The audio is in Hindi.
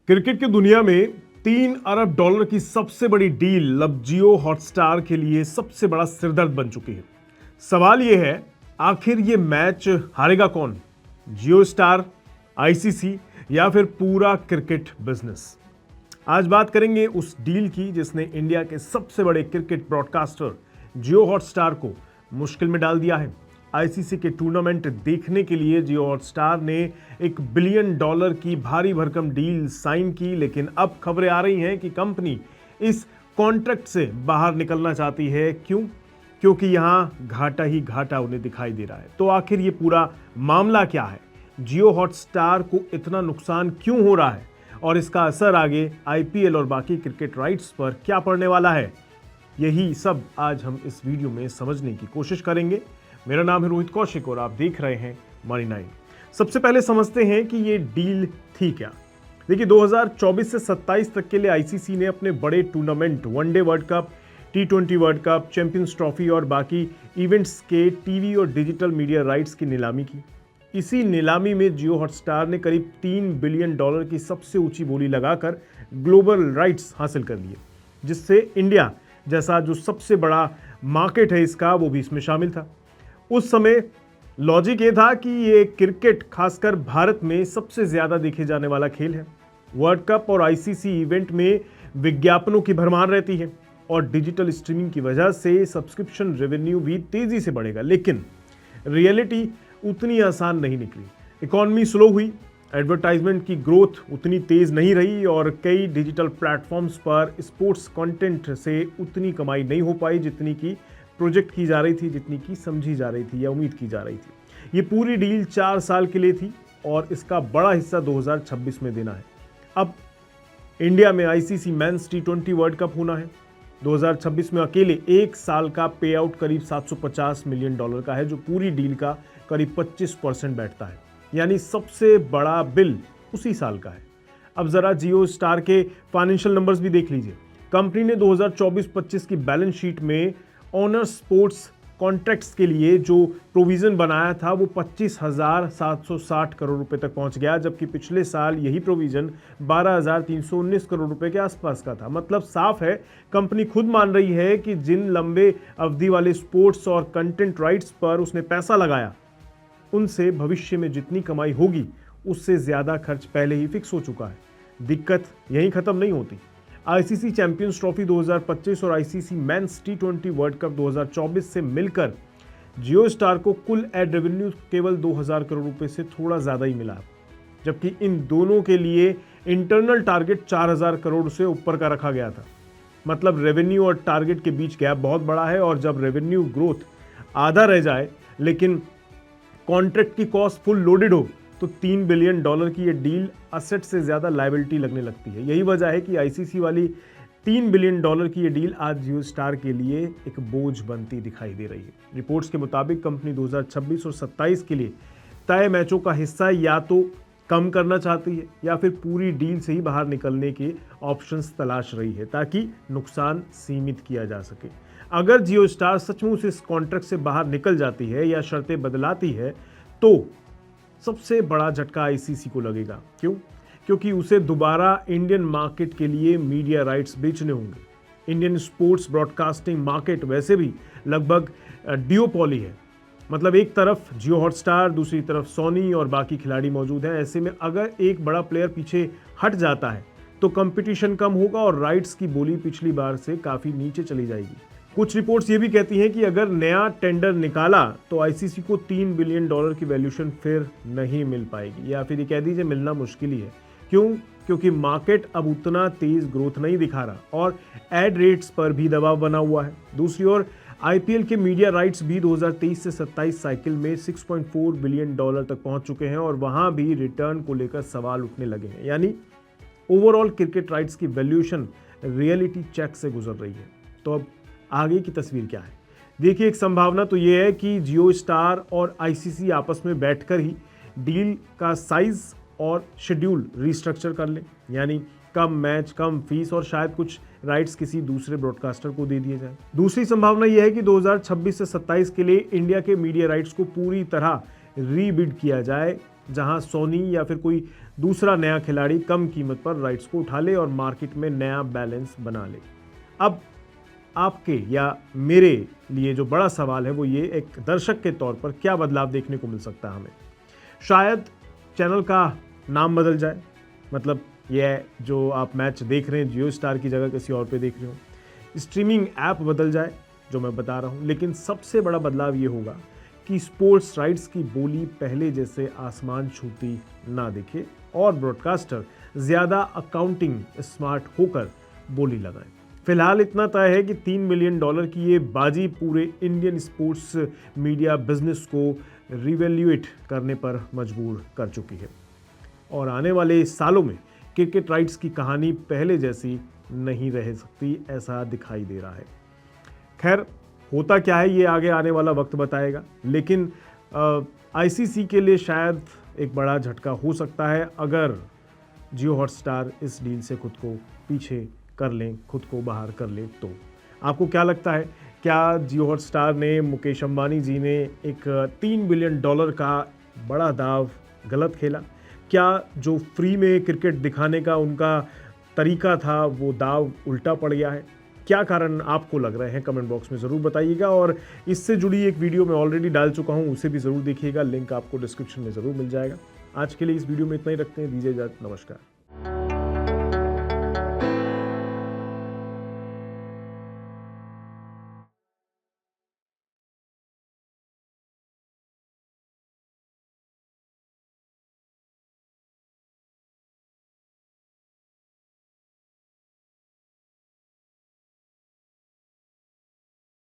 क्रिकेट की दुनिया में $3 अरब की सबसे बड़ी डील अब जियो हॉटस्टार के लिए सबसे बड़ा सिरदर्द बन चुकी है। सवाल यह है, आखिर ये मैच हारेगा कौन? जियो स्टार, आईसीसी या फिर पूरा क्रिकेट बिजनेस? आज बात करेंगे उस डील की जिसने इंडिया के सबसे बड़े क्रिकेट ब्रॉडकास्टर जियो हॉटस्टार को मुश्किल में डाल दिया है। आईसीसी के टूर्नामेंट देखने के लिए जियो हॉटस्टार ने $1 बिलियन की भारी भरकम डील साइन की, लेकिन अब खबरें आ रही हैं कि कंपनी इस कॉन्ट्रैक्ट से बाहर निकलना चाहती है। क्यों? क्योंकि यहां घाटा ही घाटा उन्हें दिखाई दे रहा है। तो आखिर ये पूरा मामला क्या है? जियो हॉटस्टार को इतना नुकसान क्यों हो रहा है और इसका असर आगे आईपीएल और बाकी क्रिकेट राइट्स पर क्या पड़ने वाला है? यही सब आज हम इस वीडियो में समझने की कोशिश करेंगे। मेरा नाम है रोहित कौशिक और आप देख रहे हैं मनी 9। सबसे पहले समझते हैं कि ये डील थी क्या। देखिए, 2024 से 27 तक के लिए आईसीसी ने अपने बड़े tournament one day world cup, T20 world cup, champions trophy और बाकी इवेंट्स के टीवी और डिजिटल मीडिया राइट्स की नीलामी की। इसी नीलामी में जियो हॉटस्टार ने करीब $3 बिलियन की सबसे ऊंची बोली लगाकर ग्लोबल राइट्स हासिल कर लिए, जिससे इंडिया जैसा जो सबसे बड़ा मार्केट है इसका, वो भी इसमें शामिल था। उस समय लॉजिक ये था कि ये क्रिकेट खासकर भारत में सबसे ज्यादा देखे जाने वाला खेल है। वर्ल्ड कप और आईसीसी इवेंट में विज्ञापनों की भरमार रहती है और डिजिटल स्ट्रीमिंग की वजह से सब्सक्रिप्शन रेवेन्यू भी तेजी से बढ़ेगा। लेकिन रियलिटी उतनी आसान नहीं निकली। इकॉनमी स्लो हुई, एडवर्टाइजमेंट की ग्रोथ उतनी तेज नहीं रही और कई डिजिटल प्लेटफॉर्म्स पर स्पोर्ट्स कंटेंट से उतनी कमाई नहीं हो पाई जितनी की प्रोजेक्ट की जा रही थी, जितनी की समझी जा रही थी या उम्मीद की जा रही थी। ये पूरी डील 4 साल के लिए थी और इसका बड़ा हिस्सा 2026 में देना है। अब इंडिया में ICC men's T20 world cup होना है। 2026 में अकेले 1 साल का पे आउट करीब $750 मिलियन का है, जो पूरी डील का करीब 25% बैठता है। यानी सबसे बड़ा बिल उसी साल का है। अब जरा जियो स्टार के फाइनेंशियल नंबर्स भी देख लीजिए। कंपनी ने 2024-25 की बैलेंस शीट में ऑनर स्पोर्ट्स कॉन्ट्रैक्ट्स के लिए जो प्रोविजन बनाया था वो 25,760 करोड़ रुपए तक पहुंच गया, जबकि पिछले साल यही प्रोविजन 12,319 करोड़ रुपए के आसपास का था। मतलब साफ है, कंपनी खुद मान रही है कि जिन लंबे अवधि वाले स्पोर्ट्स और कंटेंट राइट्स पर उसने पैसा लगाया, उनसे भविष्य में जितनी कमाई होगी उससे ज्यादा खर्च पहले ही फिक्स हो चुका है। दिक्कत यहीं खत्म नहीं होती। आईसीसी चैंपियंस ट्रॉफी 2025 और ICC men's T20 world cup 2024 से मिलकर जियो स्टार को कुल एड रेवेन्यू केवल 2,000 करोड़ रुपए से थोड़ा ज्यादा ही मिला, जबकि इन दोनों के लिए इंटरनल टारगेट 4,000 करोड़ से ऊपर का रखा गया था। मतलब रेवेन्यू और टारगेट के बीच गैप बहुत बड़ा है और जब रेवेन्यू ग्रोथ आधा रह जाए लेकिन कॉन्ट्रैक्ट की कॉस्ट फुल लोडेड हो तो $3 बिलियन की ये डील असेट से ज्यादा लायबिलिटी लगने लगती है। यही वजह है कि आईसीसी वाली $3 बिलियन की ये डील आज जियो स्टार के लिए एक बोझ बनती दिखाई दे रही है। रिपोर्ट्स के मुताबिक कंपनी 2026 और 27 के लिए तय मैचों का हिस्सा या तो कम करना चाहती है या फिर पूरी डील से ही बाहर निकलने के ऑप्शंस तलाश रही है, ताकि नुकसान सीमित किया जा सके। अगर जियो स्टार सचमुच इस कॉन्ट्रैक्ट से बाहर निकल जाती है या शर्तें बदलाती है तो सबसे बड़ा झटका आईसीसी को लगेगा। क्यों? क्योंकि उसे दोबारा इंडियन मार्केट के लिए मीडिया राइट्स बेचने होंगे। इंडियन स्पोर्ट्स ब्रॉडकास्टिंग मार्केट वैसे भी लगभग डियोपॉली है। मतलब एक तरफ जियो हॉटस्टार, दूसरी तरफ सोनी और बाकी खिलाड़ी मौजूद हैं। ऐसे में अगर एक बड़ा प्लेयर पीछे हट जाता है तो कंपटीशन कम होगा और राइट्स की बोली पिछली बार से काफ़ी नीचे चली जाएगी। कुछ रिपोर्ट्स ये भी कहती हैं कि अगर नया टेंडर निकाला तो आईसीसी को $3 बिलियन की वैल्यूएशन फिर नहीं मिल पाएगी, या फिर ये कह दीजिए मिलना मुश्किल ही है। क्यों? क्योंकि मार्केट अब उतना तेज ग्रोथ नहीं दिखा रहा और एड रेट्स पर भी दबाव बना हुआ है। दूसरी ओर आईपीएल के मीडिया राइट्स भी 2023 से 27 साइकिल में $6.4 बिलियन तक पहुंच चुके हैं और वहां भी रिटर्न को लेकर सवाल उठने लगे हैं। यानी ओवरऑल क्रिकेट राइट्स की वैल्यूएशन रियलिटी चेक से गुजर रही है। तो अब आगे की तस्वीर क्या है? देखिए, एक संभावना तो ये है कि जियो स्टार और आईसीसी आपस में बैठकर ही डील का साइज और शेड्यूल रिस्ट्रक्चर कर लें, यानी कम मैच, कम फीस और शायद कुछ राइट्स किसी दूसरे ब्रॉडकास्टर को दे दिए जाए। दूसरी संभावना यह है कि 2026 से 27 के लिए इंडिया के मीडिया राइट्स को पूरी तरह रीबिड किया जाए, जहां सोनी या फिर कोई दूसरा नया खिलाड़ी कम कीमत पर राइट्स को उठा ले और मार्केट में नया बैलेंस बना ले। अब आपके या मेरे लिए जो बड़ा सवाल है वो ये, एक दर्शक के तौर पर क्या बदलाव देखने को मिल सकता है हमें? शायद चैनल का नाम बदल जाए, मतलब यह जो आप मैच देख रहे हैं जियो स्टार की जगह किसी और पे देख रहे हो। स्ट्रीमिंग ऐप बदल जाए जो मैं बता रहा हूँ, लेकिन सबसे बड़ा बदलाव ये होगा कि स्पोर्ट्स राइट्स की बोली पहले जैसे आसमान छूती ना दिखे और ब्रॉडकास्टर ज़्यादा अकाउंटिंग स्मार्ट होकर बोली लगाएं। फिलहाल इतना तय है कि $3 मिलियन की ये बाजी पूरे इंडियन स्पोर्ट्स मीडिया बिजनेस को रिवैल्यूएट करने पर मजबूर कर चुकी है और आने वाले सालों में क्रिकेट राइट्स की कहानी पहले जैसी नहीं रह सकती, ऐसा दिखाई दे रहा है। खैर, होता क्या है ये आगे आने वाला वक्त बताएगा, लेकिन आईसीसी के लिए शायद एक बड़ा झटका हो सकता है अगर जियो हॉटस्टार इस डील से खुद को पीछे कर लें, खुद को बाहर कर लें। तो आपको क्या लगता है, क्या जियो हॉटस्टार ने, मुकेश अंबानी जी ने एक $3 बिलियन का बड़ा दाव गलत खेला? क्या जो फ्री में क्रिकेट दिखाने का उनका तरीका था वो दाव उल्टा पड़ गया है? क्या कारण आपको लग रहे हैं, कमेंट बॉक्स में ज़रूर बताइएगा। और इससे जुड़ी एक वीडियो मैं ऑलरेडी डाल चुका हूं, उसे भी ज़रूर देखिएगा, लिंक आपको डिस्क्रिप्शन में ज़रूर मिल जाएगा। आज के लिए इस वीडियो में इतना ही रखते हैं, दीजिए इजाज़त, नमस्कार।